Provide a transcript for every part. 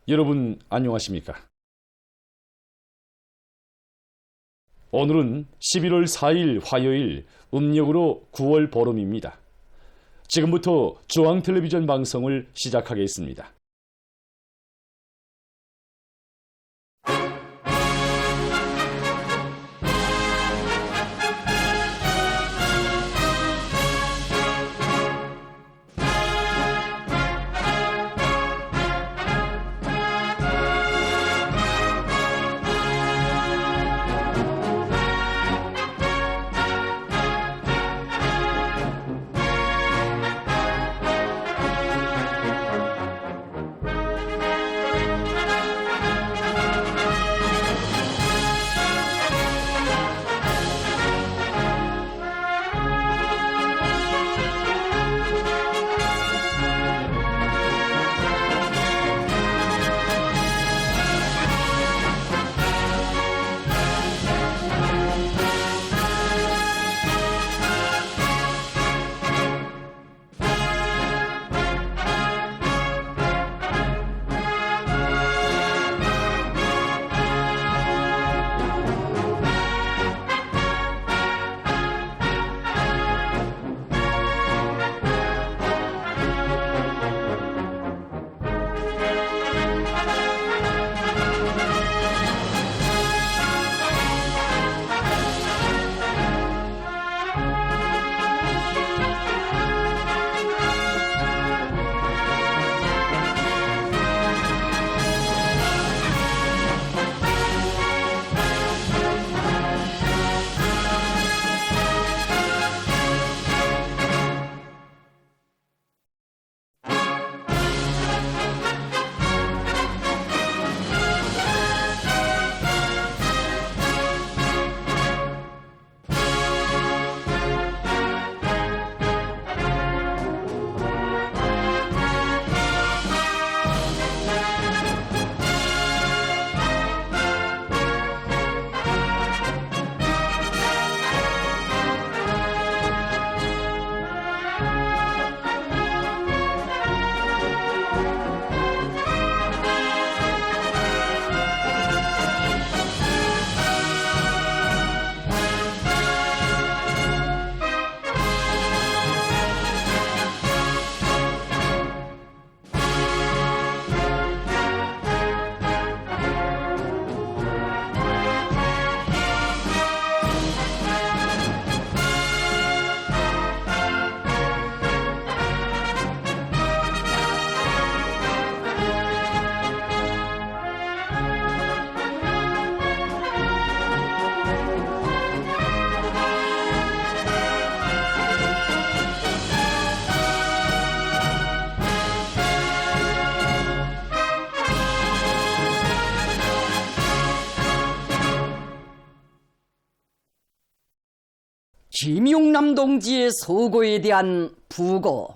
여러분 안녕하십니까? 오늘은 11월 4일 화요일, 음력으로 9월 보름입니다. 지금부터 중앙텔레비전 방송을 시작하겠습니다. 김용남 동지의 서거에 대한 부고.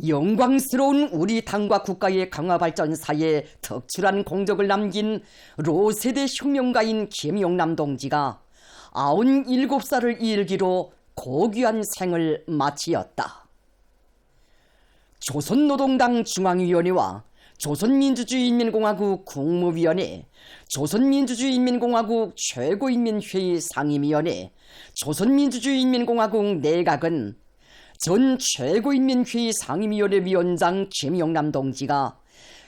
영광스러운 우리 당과 국가의 강화 발전사에 특출한 공적을 남긴 로세대 혁명가인 김용남 동지가 97살을 일기로 고귀한 생을 마치었다. 조선노동당 중앙위원회와 조선민주주의인민공화국 국무위원회, 조선민주주의인민공화국 최고인민회의 상임위원회, 조선민주주의인민공화국 내각은 전 최고인민회의 상임위원회 위원장 김용남 동지가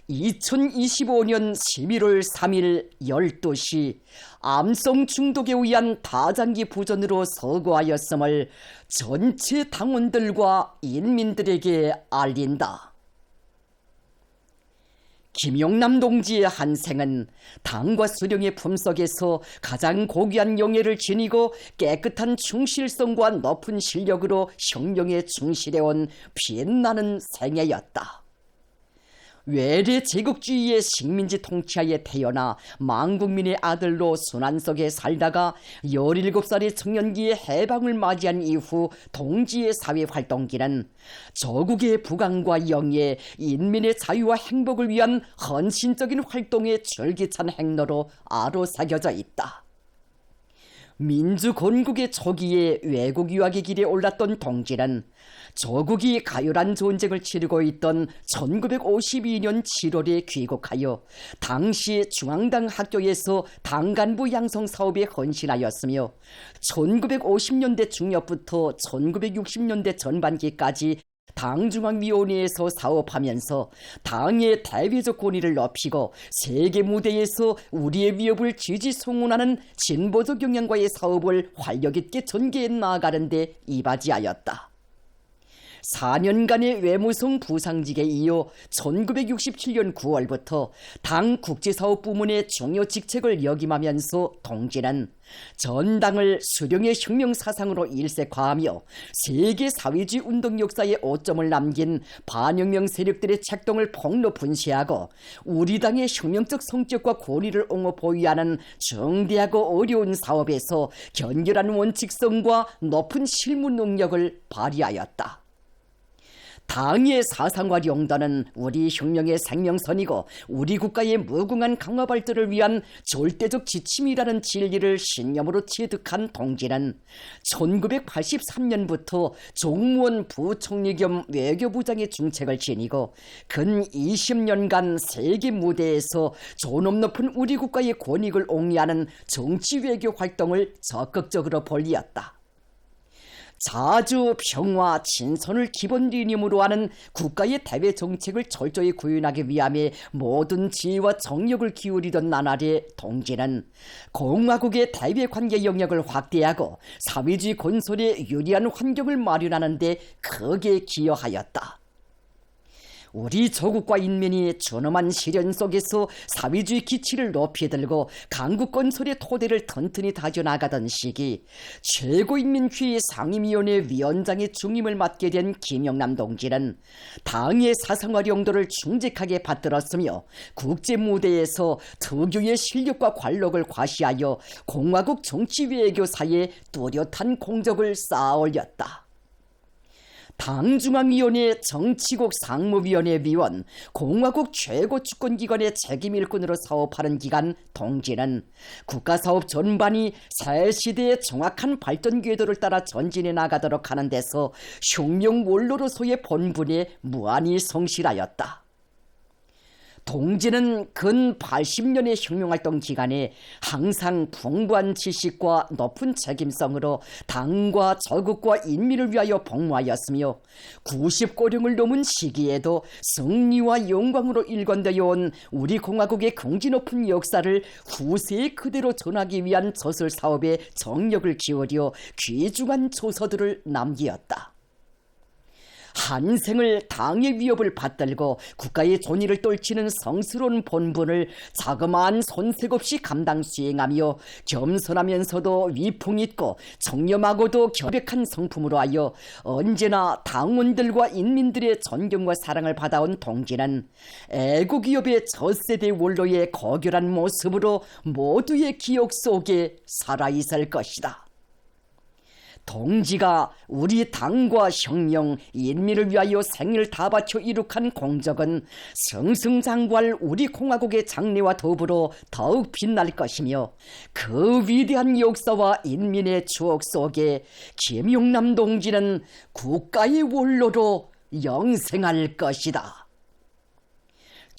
2025년 11월 3일 12시 암성 중독에 의한 다장기 부전으로 서거하였음을 전체 당원들과 인민들에게 알린다. 김용남 동지의 한 생은 당과 수령의 품속에서 가장 고귀한 영예를 지니고 깨끗한 충실성과 높은 실력으로 혁명에 충실해온 빛나는 생애였다. 외래 제국주의의 식민지 통치하에 태어나 망국민의 아들로 순환석에 살다가 17살의 청년기에 해방을 맞이한 이후 동지의 사회활동기는 저국의 부강과 영예, 인민의 자유와 행복을 위한 헌신적인 활동의 절기찬 행로로 아로새겨져 있다. 민주건국의 초기에 외국 유학의 길에 올랐던 동지는 조국이 가열한 전쟁을 치르고 있던 1952년 7월에 귀국하여 당시 중앙당 학교에서 당 간부 양성 사업에 헌신하였으며 1950년대 중엽부터 1960년대 전반기까지 당중앙위원회에서 사업하면서 당의 대외적 권위를 높이고 세계 무대에서 우리의 위협을 지지송원하는 진보적 경향과의 사업을 활력 있게 전개해 나아가는 데 이바지하였다. 4년간의 외무성 부상직에 이어 1967년 9월부터 당 국제사업 부문의 중요 직책을 역임하면서 동지는 전당을 수령의 혁명 사상으로 일색화하며 세계 사회주의 운동 역사에 오점을 남긴 반혁명 세력들의 책동을 폭로 분쇄하고 우리 당의 혁명적 성격과 권위를 옹호 보유하는 중대하고 어려운 사업에서 견결한 원칙성과 높은 실무 능력을 발휘하였다. 당의 사상과 용도는 우리 혁명의 생명선이고 우리 국가의 무궁한 강화 발전을 위한 절대적 지침이라는 진리를 신념으로 체득한 동지는 1983년부터 종무원 부총리 겸 외교부장의 중책을 지니고 근 20년간 세계 무대에서 존엄 높은 우리 국가의 권익을 옹이하는 정치 외교 활동을 적극적으로 벌이었다. 자주 평화 친선을 기본 리념으로 하는 국가의 대외 정책을 철저히 구현하기 위함에 모든 지혜와 정력을 기울이던 나날의 동지는 공화국의 대외 관계 영역을 확대하고 사회주의 건설에 유리한 환경을 마련하는 데 크게 기여하였다. 우리 조국과 인민이 존엄한 시련 속에서 사회주의 기치를 높이 들고 강국 건설의 토대를 튼튼히 다져나가던 시기 최고인민회의 상임위원회 위원장의 중임을 맡게 된 김영남 동지는 당의 사상과 용도를 충직하게 받들었으며 국제무대에서 특유의 실력과 관록을 과시하여 공화국 정치외교사에 뚜렷한 공적을 쌓아 올렸다. 당중앙위원회 정치국 상무위원회 위원, 공화국 최고 주권기관의 책임일꾼으로 사업하는 기간 동지는 국가사업 전반이 새 시대의 정확한 발전 궤도를 따라 전진해 나가도록 하는 데서 혁명 원로로서의 본분에 무한히 성실하였다. 동지는 근 80년의 혁명활동 기간에 항상 풍부한 지식과 높은 책임성으로 당과 조국과 인민을 위하여 복무하였으며 90고령을 넘은 시기에도 승리와 영광으로 일관되어 온 우리 공화국의 긍지 높은 역사를 후세에 그대로 전하기 위한 저술 사업에 정력을 기울여 귀중한 조서들을 남기었다. 한 생을 당의 위협을 받들고 국가의 존의를 떨치는 성스러운 본분을 자그마한 손색 없이 감당 수행하며 겸손하면서도 위풍 있고 청렴하고도 결백한 성품으로 하여 언제나 당원들과 인민들의 존경과 사랑을 받아온 동지는 애국위협의 젖세대 원로의 거결한 모습으로 모두의 기억 속에 살아있을 것이다. 동지가 우리 당과 혁명, 인민을 위하여 생을 다 바쳐 이룩한 공적은 승승장구할 우리 공화국의 장래와 더불어 더욱 빛날 것이며 그 위대한 역사와 인민의 추억 속에 김용남 동지는 국가의 원로로 영생할 것이다.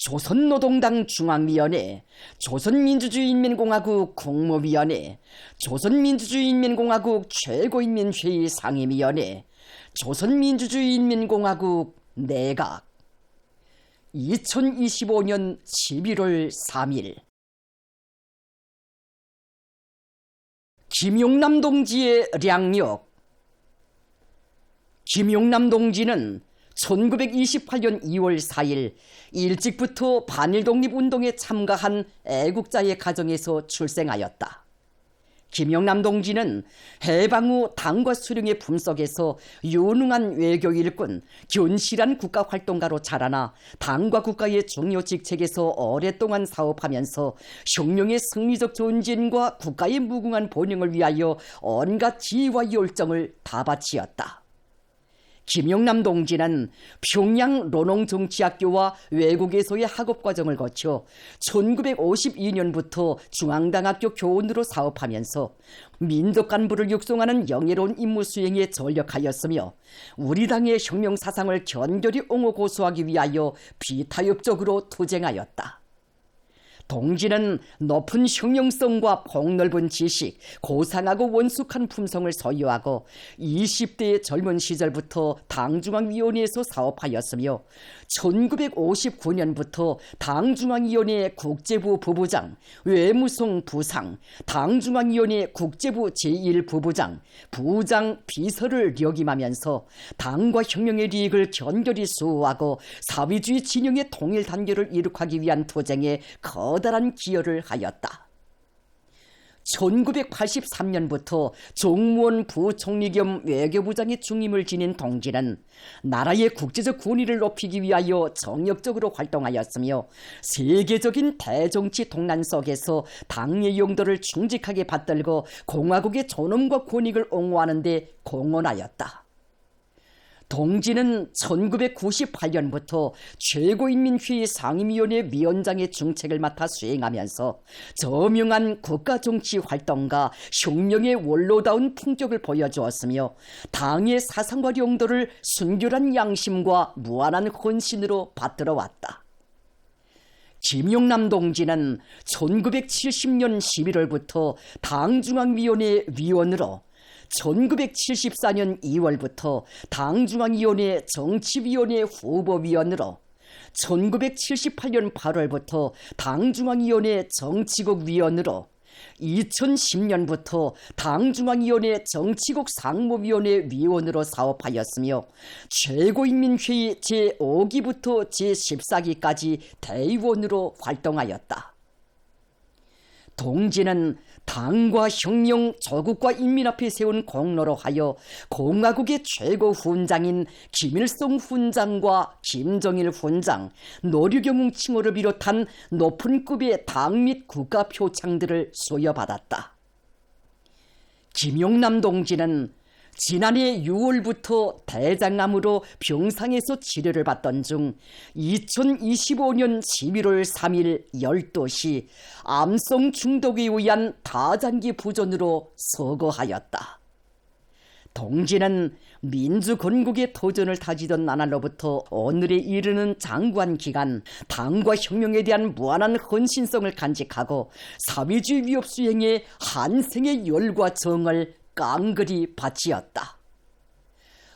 조선노동당 중앙위원회, 조선민주주의인민공화국 국무위원회, 조선민주주의인민공화국 최고인민회의 상임위원회, 조선민주주의인민공화국 내각 2025년 11월 3일 김용남 동지의 량력. 김용남 동지는 1928년 2월 4일 일찍부터 반일독립운동에 참가한 애국자의 가정에서 출생하였다. 김영남 동지는 해방 후 당과 수령의 품속에서 유능한 외교일꾼, 견실한 국가활동가로 자라나 당과 국가의 중요 직책에서 오랫동안 사업하면서 혁명의 승리적 전진과 국가의 무궁한 번영을 위하여 온갖 지혜와 열정을 다 바치었다. 김용남 동지는 평양 론홍정치학교와 외국에서의 학업과정을 거쳐 1952년부터 중앙당학교 교원으로 사업하면서 민족 간부를 육성하는 영예로운 임무 수행에 전력하였으며 우리 당의 혁명 사상을 견고히 옹호 고수하기 위하여 비타협적으로 투쟁하였다. 동지는 높은 형용성과 폭넓은 지식, 고상하고 원숙한 품성을 소유하고 20대의 젊은 시절부터 당중앙위원회에서 사업하였으며 1959년부터 당중앙위원회 국제부 부부장, 외무성 부상, 당중앙위원회 국제부 제1부부장, 부장 비서를 역임하면서 당과 혁명의利益을 견고히 수호하고 사회주의 진영의 통일 단결을 이룩하기 위한 투쟁에 커다란 기여를 하였다. 1983년부터 종무원 부총리 겸 외교부장의 중임을 지닌 동지는 나라의 국제적 권위를 높이기 위하여 정력적으로 활동하였으며 세계적인 대정치 동란 속에서 당의 용도를 충직하게 받들고 공화국의 존엄과 권익을 옹호하는 데 공헌하였다. 동지는 1998년부터 최고인민회의 상임위원회 위원장의 중책을 맡아 수행하면서 저명한 국가정치 활동가 혁명의 원로다운 품격을 보여주었으며 당의 사상과 용도를 순결한 양심과 무한한 헌신으로 받들어왔다. 김용남 동지는 1970년 11월부터 당중앙위원회 위원으로 1974년 2월부터 당중앙위원회 정치위원회 후보위원으로 1978년 8월부터 당중앙위원회 정치국 위원으로 2010년부터 당중앙위원회 정치국 상무위원회 위원으로 사업하였으며 최고인민회의 제5기부터 제14기까지 대의원으로 활동하였다. 동지는 당과 혁명, 조국과 인민 앞에 세운 공로로 하여 공화국의 최고 훈장인 김일성 훈장과 김정일 훈장, 노류경ung 칭호를 비롯한 높은 급의 당 및 국가 표창들을 수여받았다. 김용남 동지는 지난해 6월부터 대장암으로 병상에서 치료를 받던 중 2025년 11월 3일 12시 암성 중독에 의한 다장기 부전으로 서거하였다. 동지는 민주건국의 도전을 다지던 나날로부터 오늘에 이르는 장구한 기간 당과 혁명에 대한 무한한 헌신성을 간직하고 사회주의 위협 수행에 한생의 열과 정을 깡그리 바치었다.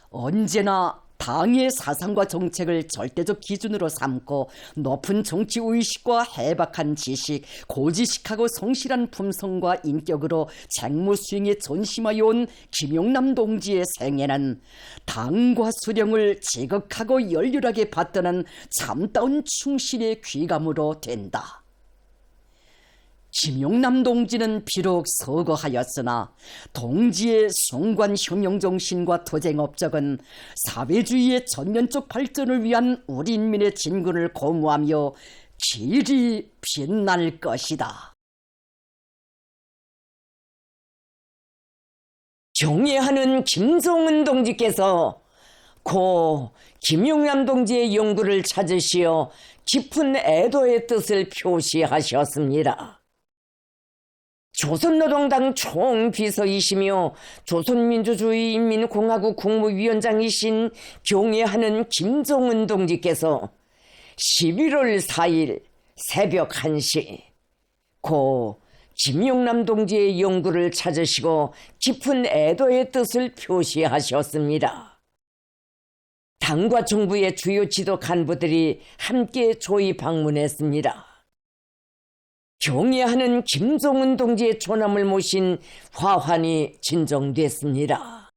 언제나 당의 사상과 정책을 절대적 기준으로 삼고 높은 정치 의식과 해박한 지식, 고지식하고 성실한 품성과 인격으로 책무 수행에 전심하여 온 김용남 동지의 생애는 당과 수령을 지극하고 열렬하게 받드는 참다운 충실의 귀감으로 된다. 김용남 동지는 비록 서거하였으나 동지의 숭고한 혁명정신과 투쟁 업적은 사회주의의 전면적 발전을 위한 우리 인민의 진군을 고무하며 길이 빛날 것이다. 경애하는 김정은 동지께서 고 김용남 동지의 영구를 찾으시어 깊은 애도의 뜻을 표시하셨습니다. 조선노동당 총비서이시며 조선민주주의인민공화국 국무위원장이신 경애하는 김정은 동지께서 11월 4일 새벽 1시 고 김용남 동지의 영구를 찾으시고 깊은 애도의 뜻을 표시하셨습니다. 당과 정부의 주요 지도 간부들이 함께 조의 방문했습니다. 경애하는 김정은 동지의 존함을 모신 화환이 진정됐습니다.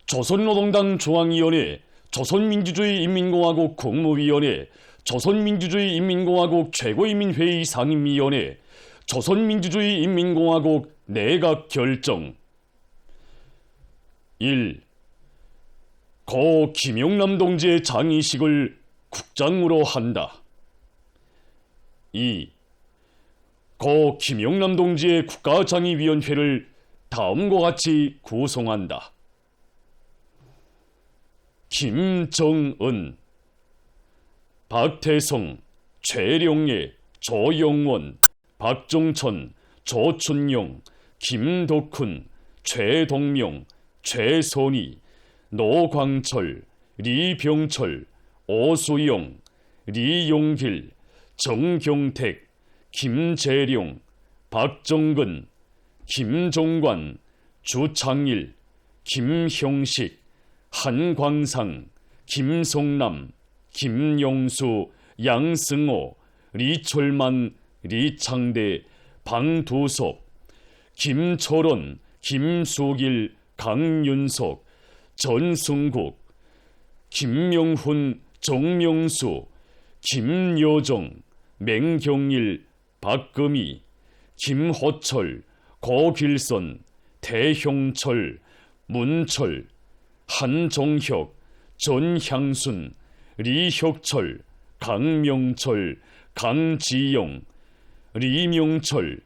조선노동당 중앙위원회, 조선민주주의인민공화국 국무위원회, 조선민주주의인민공화국 최고인민회의 상임위원회, 조선민주주의인민공화국 내각결정 1. 고 김용남 동지의 장의식을 국장으로 한다. 2. 고 김용남 동지의 국가장의위원회를 다음과 같이 구성한다. 김정은, 박태성, 최룡예, 조영원, 박종천, 조춘용, 김덕훈, 최동명, 최선희, 노광철, 리병철, 오수영, 리용길, 정경택, 김재룡, 박정근, 김종관, 주창일, 김형식, 한광상, 김성남, 김용수, 양승호, 리철만, 리창대, 방두섭, 김철원, 김수길, 강윤석, 전승국, 김명훈, 정명수, 김여정, 맹경일, 박금희, 김호철, 고길선, 대형철, 문철, 한종혁, 전향순, 리혁철, 강명철, 강지영, 리명철,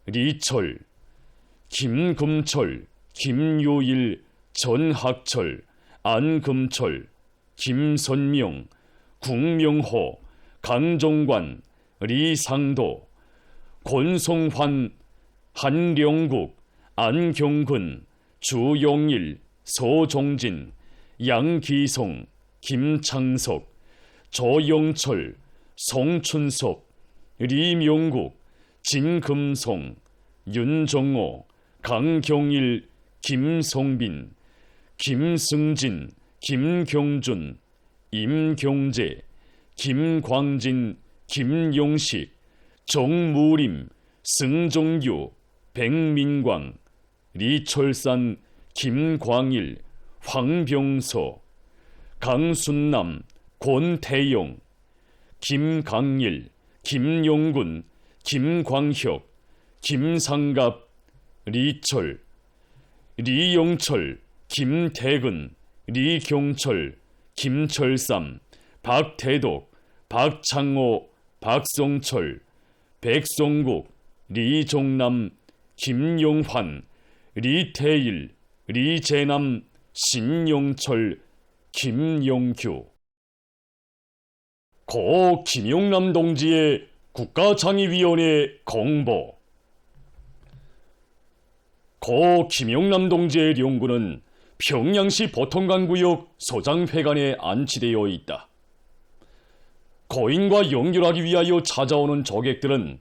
리철, 김금철, 김유일, 전학철, 안금철, 김선명, 국명호, 강종관, 리상도, 권성환, 한령국, 안경근, 주용일, 서종진, 양기성, 김창석, 조영철, 송춘섭, 리명국, 진금성, 윤정호, 강경일, 김성빈, 김승진, 김경준, 임경재, 김광진, 김용식, 정무림, 승정유, 백민광, 리철산, 김광일, 황병서, 강순남, 권태영, 김강일, 김용군, 김광혁, 김상갑, 리철, 리영철, 김태근, 리경철, 김철삼, 박태덕, 박창호, 박성철, 백성국, 리종남, 김용환, 리태일, 리재남, 신영철, 김영규. 고 김영남 동지의 국가창의위원회 공보. 고 김영남 동지의 영구는 평양시 보통강구역 소장회관에 안치되어 있다. 고인과 연결하기 위하여 찾아오는 조객들은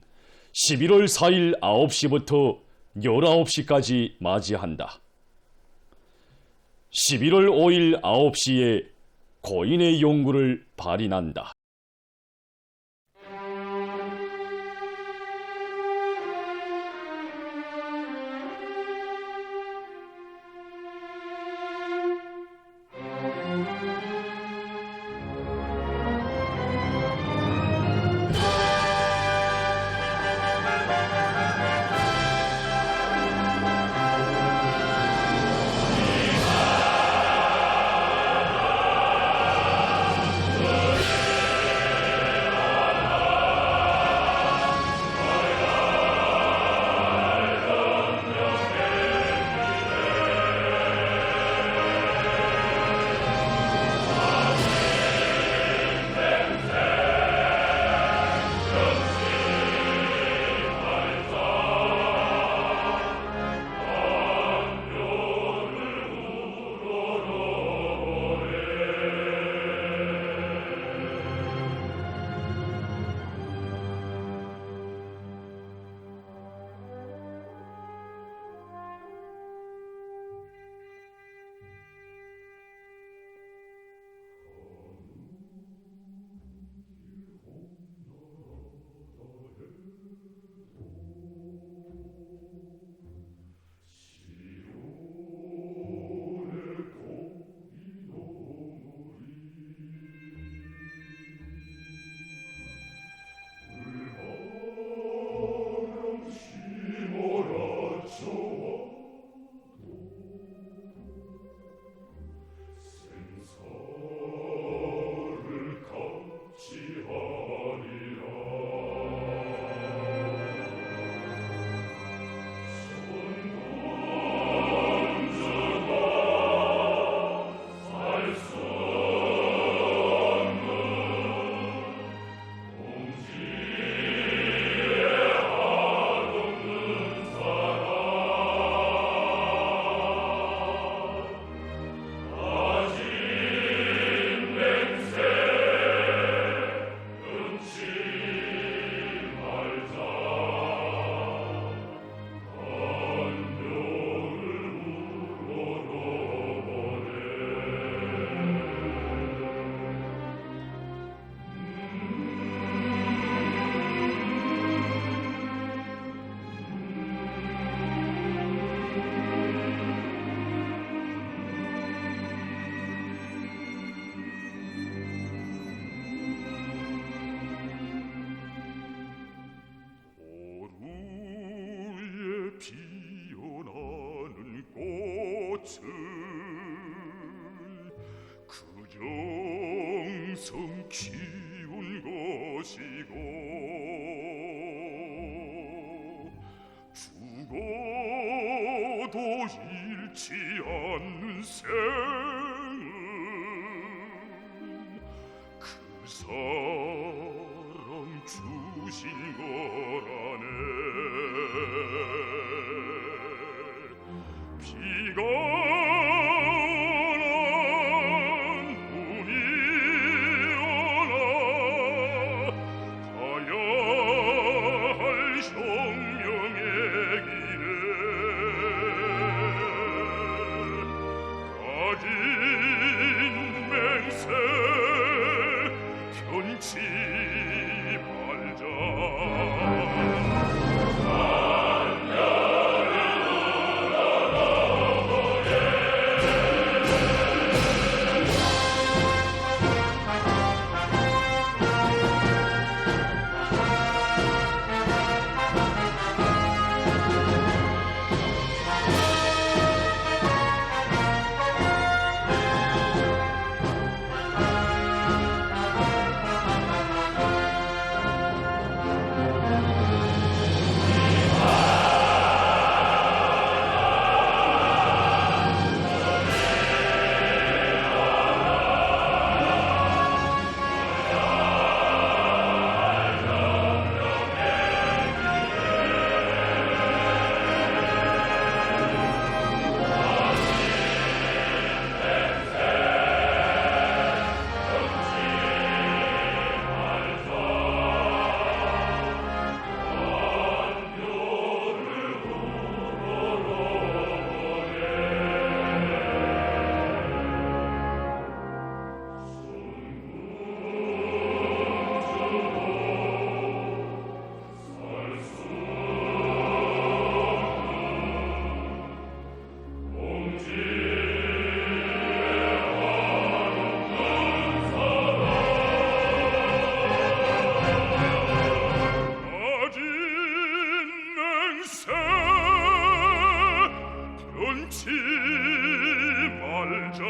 11월 4일 9시부터 19시까지 맞이한다. 11월 5일 9시에 고인의 용구를 발인한다. 피어나는 꽃은 그 정성 키운 것이고 죽어도 잃지 않는 생은 그 사람 주신 거라네. 비가 난 눈이 오나 가야 할 혁명의 길에 가진 맹세 편치 말자. 가진 맹세 편치 말자.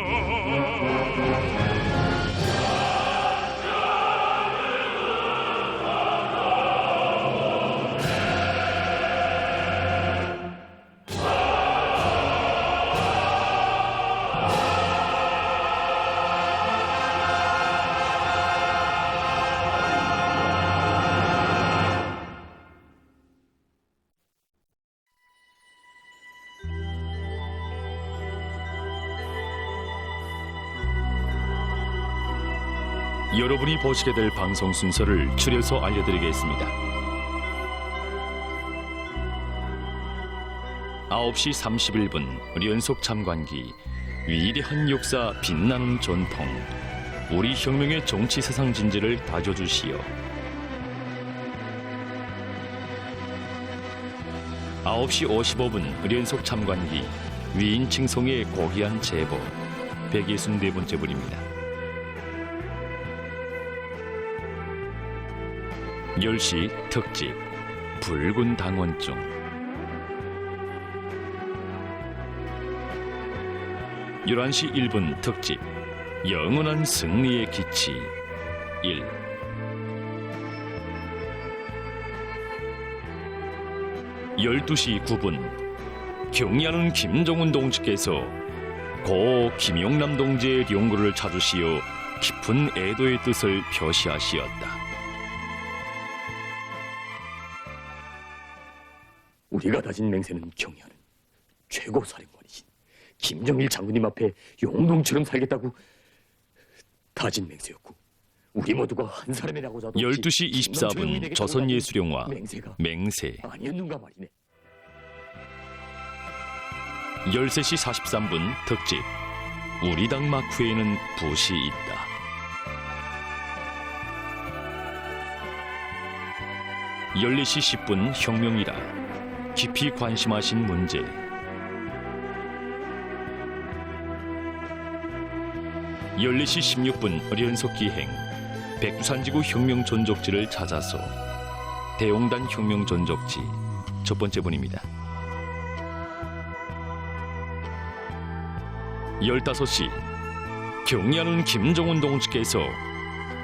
여러분이 보시게 될 방송 순서를 줄여서 알려드리겠습니다. 9시 31분 연속 참관기 위대한 역사 빛나는 전통 우리 혁명의 정치 세상 진지를 다져주시오. 9시 55분 연속 참관기 위인 칭송의 고귀한 제보 164번째 분입니다. 10시 특집 붉은 당원증 11시 1분 특집 영원한 승리의 기치 1 12시 9분 경의하는 김정은 동지께서 고 김용남 동지의 용구를 찾으시어 깊은 애도의 뜻을 표시하시었다. 우리가 다진 맹세는 경의하는 최고 사령관이신 김정일 장군님 앞에 용동처럼 살겠다고 다진 맹세였고 우리 모두가 한 사람이라고 하도 12시 24분 조선예술영화 맹세가 맹세 아니었는가 말이네. 13시 43분 특집 우리 당 마크에는 붓이 있다. 14시 10분 혁명이라 깊이 관심하신 문제 14시 16분 연속 기행 백두산지구 혁명 전적지를 찾아서 대용단 혁명 전적지 첫 번째 분입니다. 15시 경리하는 김종훈 동지께서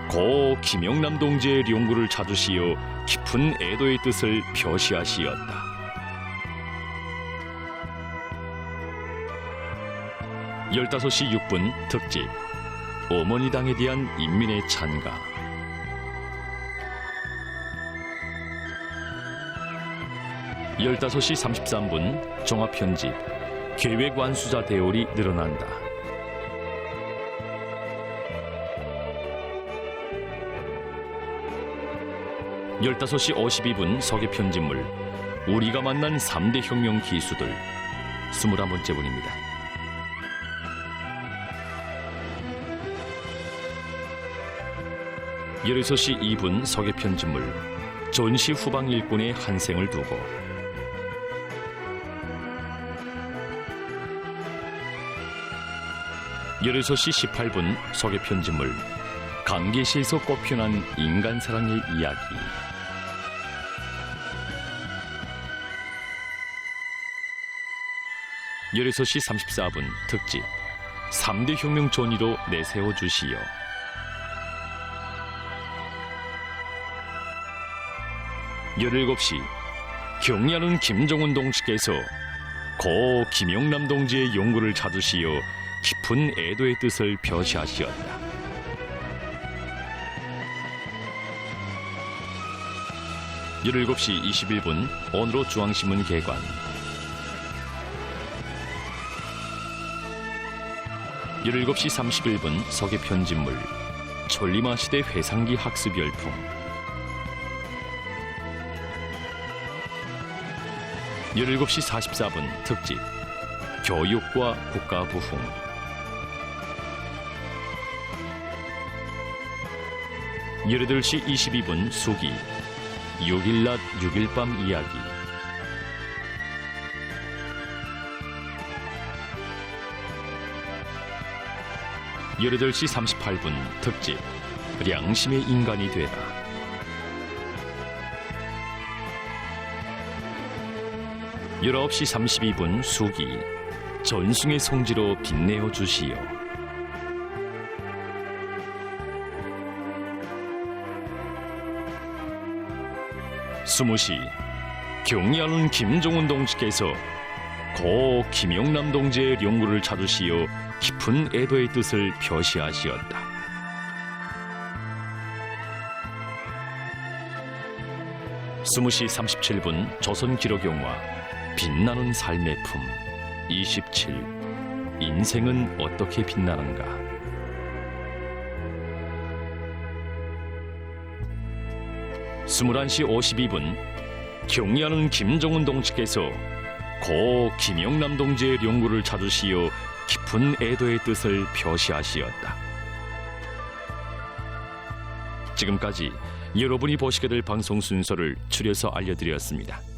고 김영남 동지의 용구를 찾으시어 깊은 애도의 뜻을 표시하시었다. 15시 6분 특집 어머니 당에 대한 인민의 찬가. 15시 33분 종합편집 계획완수자 대열이 늘어난다. 15시 52분 서계편집물 우리가 만난 3대 혁명 기수들 21번째분입니다. 16시 2분 서계편집물 전시 후방 일꾼의 한생을 두고 16시 18분 서계편집물 강계시에서 꽃피어난 인간사랑의 이야기. 16시 34분 특집 3대 혁명 존의로 내세워 주시오. 17시 경리하는 김종훈 동지께서 고 김영남 동지의 용구를 찾으시어 깊은 애도의 뜻을 표시하시었다. 17시 21분 오늘로 중앙신문 개관. 17시 31분 서계편집물 천리마 시대 회상기 학습 열풍. 17시 44분 특집 교육과 국가 부흥. 18시 22분 수기 6일 낮 6일 밤 이야기. 18시 38분 특집 양심의 인간이 되라. 19시 32분 수기 전승의 성지로 빛내어 주시오. 20시 경리하는 김종훈 동지께서 고 김영남 동지의 용구를 찾으시어 깊은 애도의 뜻을 표시하시었다. 20시 37분 조선기록영화 빛나는 삶의 품 27 인생은 어떻게 빛나는가. 21시 52분 경리하는 김종훈 동지께서 고 김영남 동지의 용구를 찾으시어 깊은 애도의 뜻을 표시하시었다. 지금까지 여러분이 보시게 될 방송 순서를 추려서 알려드렸습니다.